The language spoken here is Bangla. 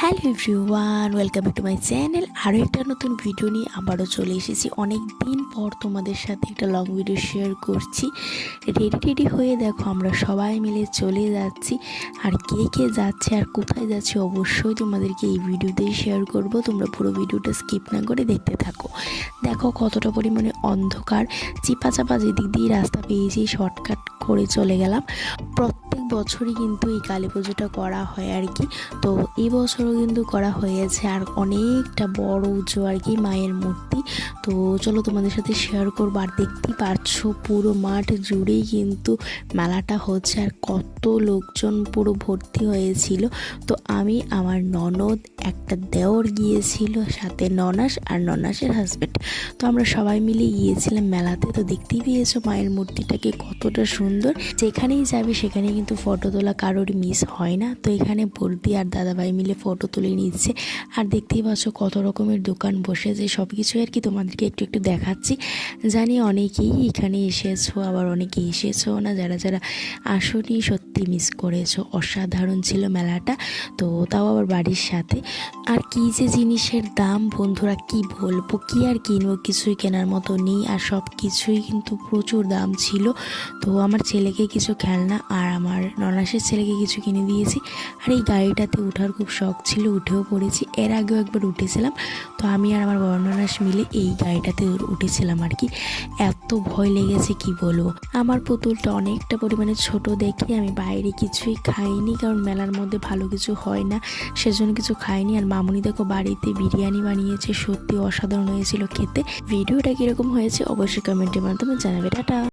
Hello everyone, welcome back to my channel. আরও একটা নতুন ভিডিও নিয়ে আবারও চলে এসেছি। অনেক দিন পর তোমাদের সাথে একটা লং ভিডিও শেয়ার করছি। রেডি হয়ে দেখো আমরা সবাই মিলে চলে যাচ্ছি। আর কে কে যাচ্ছে আর কোথায় যাচ্ছে অবশ্যই তোমাদেরকে এই ভিডিওতেই শেয়ার করব। তোমরা পুরো ভিডিওটা স্কিপ না করে দেখতে থাকো। দেখো কতটা পরিমাণে অন্ধকার, চিপা চাপা যেদিক দিয়ে রাস্তা পেয়েছি শর্টকাট করে চলে গেলাম। প্রত্যেক বছরই কিন্তু এই কালী পুজোটা করা হয় আর কি। তো এই বছরও কিন্তু করা হয়েছে, আর অনেকটা বড় উঁচু আর কি মায়ের মূর্তি। তো চলো তোমাদের সাথে শেয়ার করবো। আর দেখতেই পাচ্ছ পুরো মাঠ জুড়েই কিন্তু মেলাটা হচ্ছে, আর কত লোকজন পুরো ভর্তি হয়েছিল। তো আমি, আমার ননদ, একটা দেওর গিয়েছিল, সাথে ননাস আর ননাসের হাজব্যান্ড। তো আমরা সবাই মিলে গিয়েছিলাম মেলাতে। তো দেখতেই পেয়েছো মায়ের মূর্তিটাকে কতটা সুন্দর। যেখানেই যাবে সেখানেই কিন্তু ফটো তোলা কারোর মিস হয় না। তো এখানে বর্দি আর দাদাভাই মিলে ফটো তুলে নিচ্ছে। আর দেখতেই পাচ্ছ কত রকমের দোকান বসেছে, সব কিছু আর কি তোমাদেরকে একটু একটু দেখাচ্ছি। জানি অনেকেই এখানে এসেছো, আবার অনেকেই এসেছো না। যারা যারা আসনি সত্যি মিস করেছো। অসাধারণ ছিল মেলাটা, তো তাও আবার বাড়ির সাথে। আর কি যে জিনিসের দাম বন্ধুরা, কি বলবো, কি আর কিনবো, কিছুই কেনার মতো নেই। আর সব কিছুই কিন্তু প্রচুর দাম ছিল। তো আমার ছেলেকে কিছু খেলনা আর আমার ননাসের ছেলেকে কিছু কিনে দিয়েছি। আর এই গাড়িটাতে ওঠার খুব শখ ছিল, উঠেও পড়েছি। এর আগেও একবার উঠেছিলাম। তো আমি আর আমার বড় ননাস মিলে এই গাড়িটাতে উঠেছিলাম আর কি। এত ভয় লেগেছে কি বলবো। আমার পুতুলটা অনেকটা পরিমাণে ছোট দেখে আমি বাইরে কিছুই খাইনি, কারণ মেলার মধ্যে ভালো কিছু হয় না, সেজন্য কিছু খাইনি। আর মামুনি দেখো বাড়িতে বিরিয়ানি বানিয়েছে, সত্যি অসাধারণ হয়েছিল খেতে। ভিডিওটা কীরকম হয়েছে অবশ্যই কমেন্টের মাধ্যমে জানাবে। টাটা।